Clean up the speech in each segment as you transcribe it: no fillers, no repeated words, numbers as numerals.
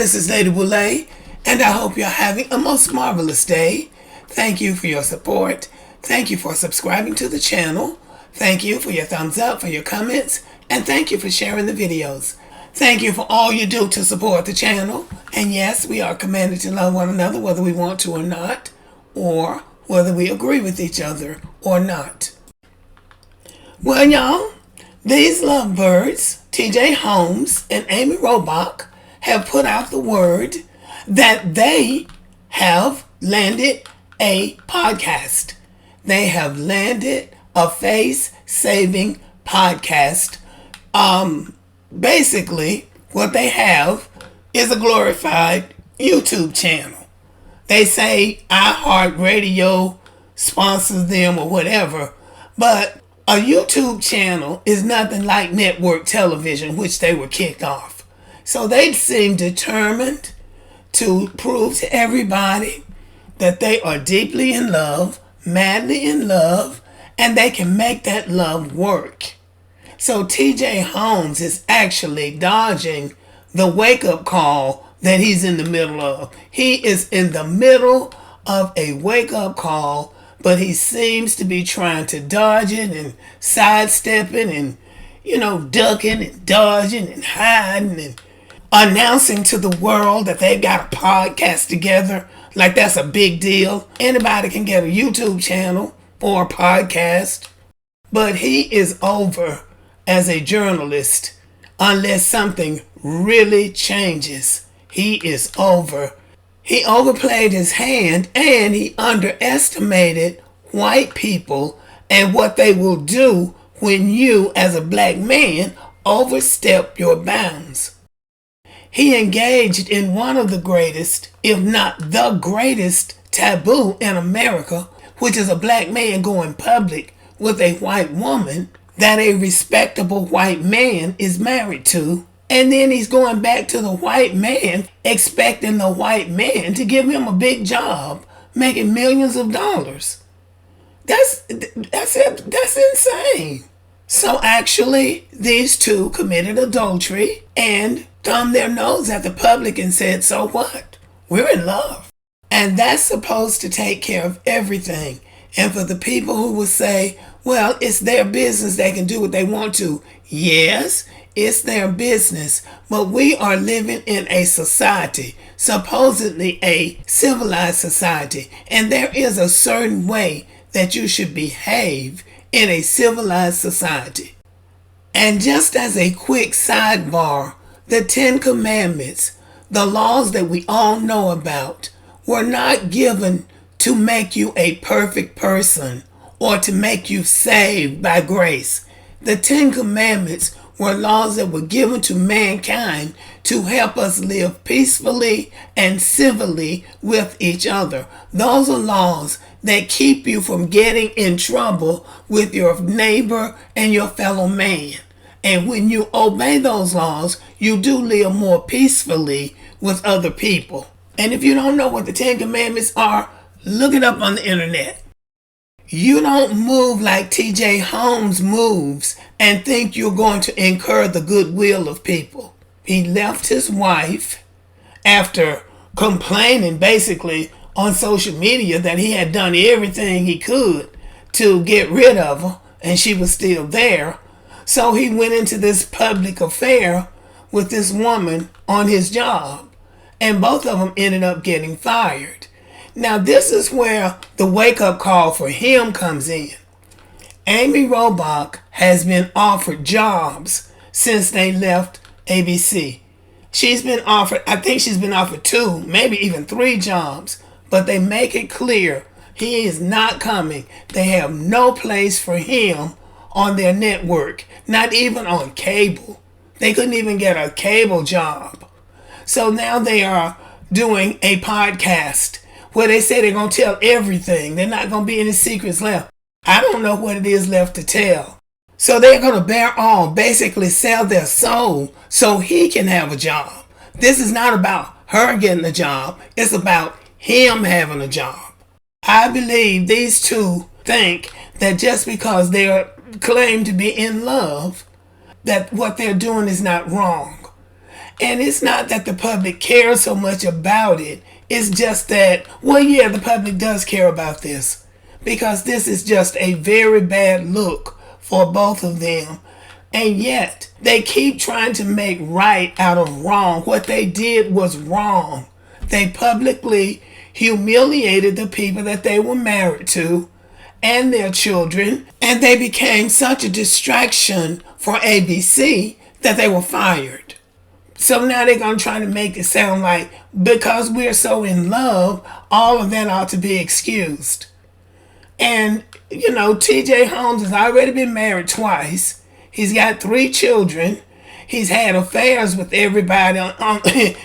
This is Lady Boulay, and I hope you're having a most marvelous day. Thank you for your support. Thank you for subscribing to the channel. Thank you for your thumbs up, for your comments, and thank you for sharing the videos. Thank you for all you do to support the channel. And yes, we are commanded to love one another whether we want to or not, or whether we agree with each other or not. Well, y'all, these lovebirds, TJ Holmes and Amy Robach, have put out the word that they have landed a podcast. They have landed a face-saving podcast. Basically, what they have is a glorified YouTube channel. They say iHeartRadio sponsors them or whatever, but a YouTube channel is nothing like network television, which they were kicked off. So they seem determined to prove to everybody that they are deeply in love, madly in love, and they can make that love work. So TJ Holmes is actually dodging the wake-up call that he's in the middle of. He is in the middle of a wake-up call, but he seems to be trying to dodge it and sidestepping and, ducking and dodging and hiding and announcing to the world that they've got a podcast together like that's a big deal. Anybody can get a YouTube channel or a podcast, but he is over as a journalist unless something really changes. He is over. He overplayed his hand and he underestimated white people and what they will do when you, as a black man, overstep your bounds. He engaged in one of the greatest, if not the greatest, taboo in America, which is a black man going public with a white woman that a respectable white man is married to. And then he's going back to the white man, expecting the white man to give him a big job, making millions of dollars. That's insane. So actually, these two committed adultery and thumbed their nose at the public and said, so what? We're in love. And that's supposed to take care of everything. And for the people who will say, well, it's their business, they can do what they want to. Yes, it's their business. But we are living in a society, supposedly a civilized society. And there is a certain way that you should behave in a civilized society. And just as a quick sidebar, the 10 Commandments, the laws that we all know about, were not given to make you a perfect person or to make you saved by grace. The 10 Commandments were laws that were given to mankind to help us live peacefully and civilly with each other. Those are laws that keep you from getting in trouble with your neighbor and your fellow man. And when you obey those laws, you do live more peacefully with other people. And if you don't know what the 10 Commandments are, look it up on the internet. You don't move like TJ Holmes moves and think you're going to incur the goodwill of people. He left his wife after complaining basically on social media that he had done everything he could to get rid of her and she was still there. So he went into this public affair with this woman on his job, and both of them ended up getting fired. Now this is where the wake-up call for him comes in. Amy Robach has been offered jobs since they left ABC. She's been offered, I think she's been offered 2, maybe even 3 jobs, but they make it clear he is not coming. They have no place for him on their network, not even on cable. They couldn't even get a cable job. So now they are doing a podcast where they say they're going to tell everything. They're not going to be any secrets left. I don't know what it is left to tell. So they're going to bear all, basically sell their soul so he can have a job. This is not about her getting a job. It's about him having a job. I believe these two think that just because they claim to be in love, that what they're doing is not wrong. And it's not that the public cares so much about it. It's just that, well, yeah, the public does care about this. Because this is just a very bad look for both of them. And yet, they keep trying to make right out of wrong. What they did was wrong. They publicly humiliated the people that they were married to and their children. And they became such a distraction for ABC that they were fired. So now they're going to try to make it sound like because we're so in love, all of that ought to be excused. And, you know, TJ Holmes has already been married twice. He's got 3 children. He's had affairs with everybody.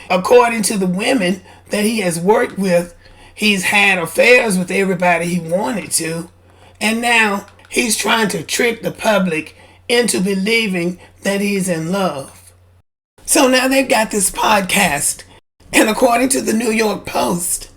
According to the women that he has worked with, he's had affairs with everybody he wanted to. And now he's trying to trick the public into believing that he's in love. So now they've got this podcast. And according to the New York Post,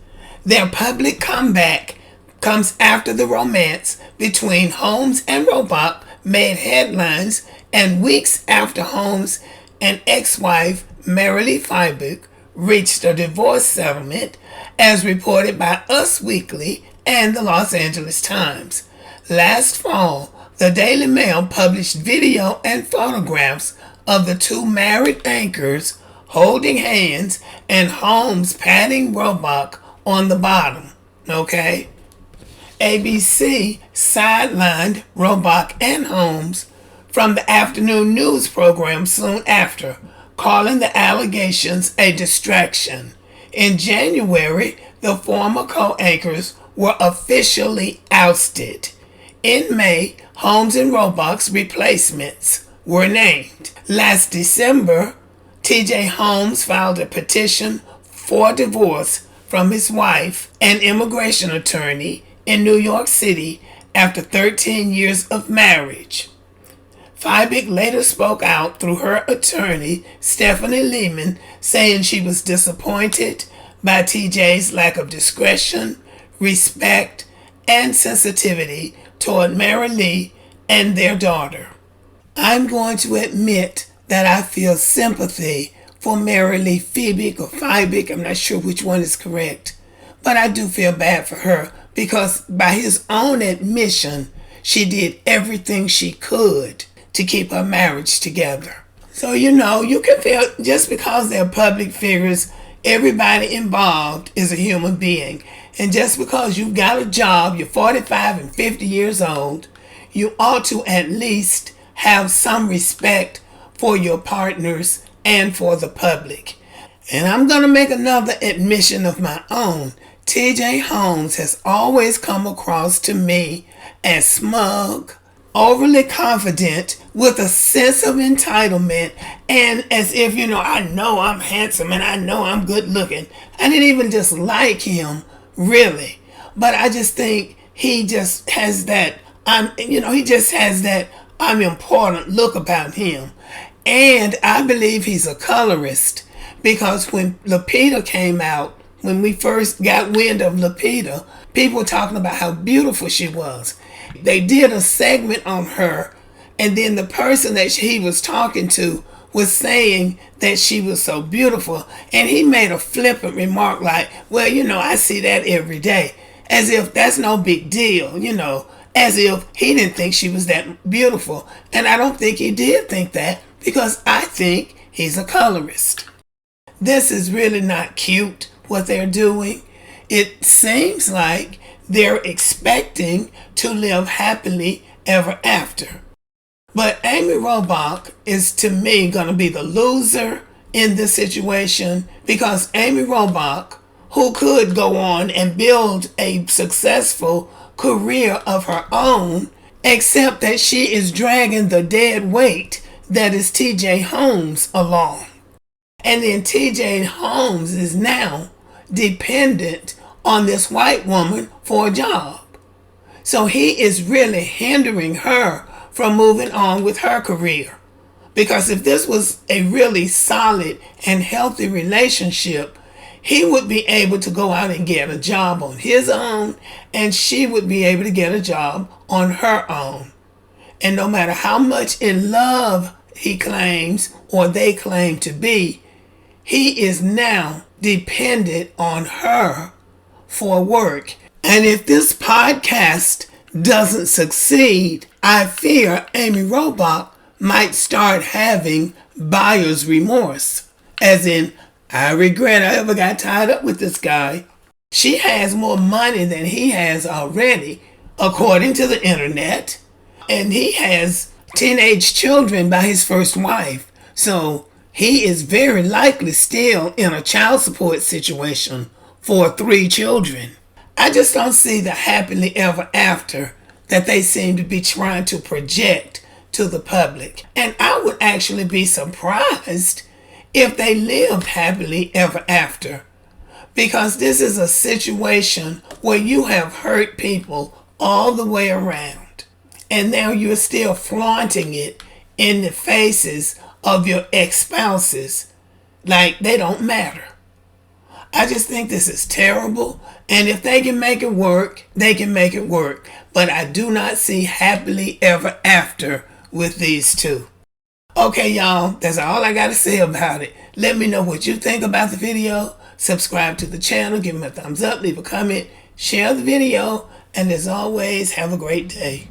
their public comeback comes after the romance between Holmes and Robach made headlines and weeks after Holmes and ex-wife Marilee Fiebig reached a divorce settlement, as reported by Us Weekly and the Los Angeles Times. Last fall, the Daily Mail published video and photographs of the 2 married anchors holding hands and Holmes patting Robach on the bottom. Okay? ABC sidelined Robach and Holmes from the afternoon news program soon after, calling the allegations a distraction. In January, the former co-anchors were officially ousted. In May, Holmes and Robach's replacements were named. Last December, TJ Holmes filed a petition for divorce from his wife, an immigration attorney in New York City, after 13 years of marriage. Fiebig later spoke out through her attorney, Stephanie Lehman, saying she was disappointed by TJ's lack of discretion, respect, and sensitivity toward Marilee and their daughter. I'm going to admit that I feel sympathy for Marilee Fiebig, I'm not sure which one is correct, but I do feel bad for her because by his own admission, she did everything she could to keep her marriage together. So, you know, you can feel just because they're public figures, everybody involved is a human being. And just because you've got a job, you're 45 and 50 years old, you ought to at least have some respect for your partners and for the public. And I'm going to make another admission of my own. TJ Holmes has always come across to me as smug, overly confident, with a sense of entitlement, and as if, you know I'm handsome and I know I'm good looking. I didn't even dislike him, really. But I just think he just has that, I'm important look about him. And I believe he's a colorist because when Lupita came out, when we first got wind of Lupita, people were talking about how beautiful she was. They did a segment on her, and then the person that he was talking to was saying that she was so beautiful, and he made a flippant remark like, well, I see that every day, as if that's no big deal, as if he didn't think she was that beautiful. And I don't think he did think that, because I think he's a colorist. This is really not cute, what they're doing. It seems like they're expecting to live happily ever after. But Amy Robach is, to me, going to be the loser in this situation, because Amy Robach, who could go on and build a successful career of her own, except that she is dragging the dead weight that is TJ Holmes along. And then TJ Holmes is now dependent on this white woman for a job. So he is really hindering her from moving on with her career. Because if this was a really solid and healthy relationship, he would be able to go out and get a job on his own, and she would be able to get a job on her own. And no matter how much in love he claims or they claim to be, he is now dependent on her for work. And if this podcast doesn't succeed, I fear Amy Robach might start having buyer's remorse. As in, I regret I ever got tied up with this guy. She has more money than he has already, according to the internet. And he has teenage children by his first wife. So he is very likely still in a child support situation for 3 children. I just don't see the happily ever after that they seem to be trying to project to the public. And I would actually be surprised if they lived happily ever after. Because this is a situation where you have hurt people all the way around. And now you're still flaunting it in the faces of your ex-spouses like they don't matter. I just think this is terrible. And if they can make it work, they can make it work. But I do not see happily ever after with these two. Okay, y'all, that's all I got to say about it. Let me know what you think about the video. Subscribe to the channel, give me a thumbs up, leave a comment, share the video, and as always, have a great day.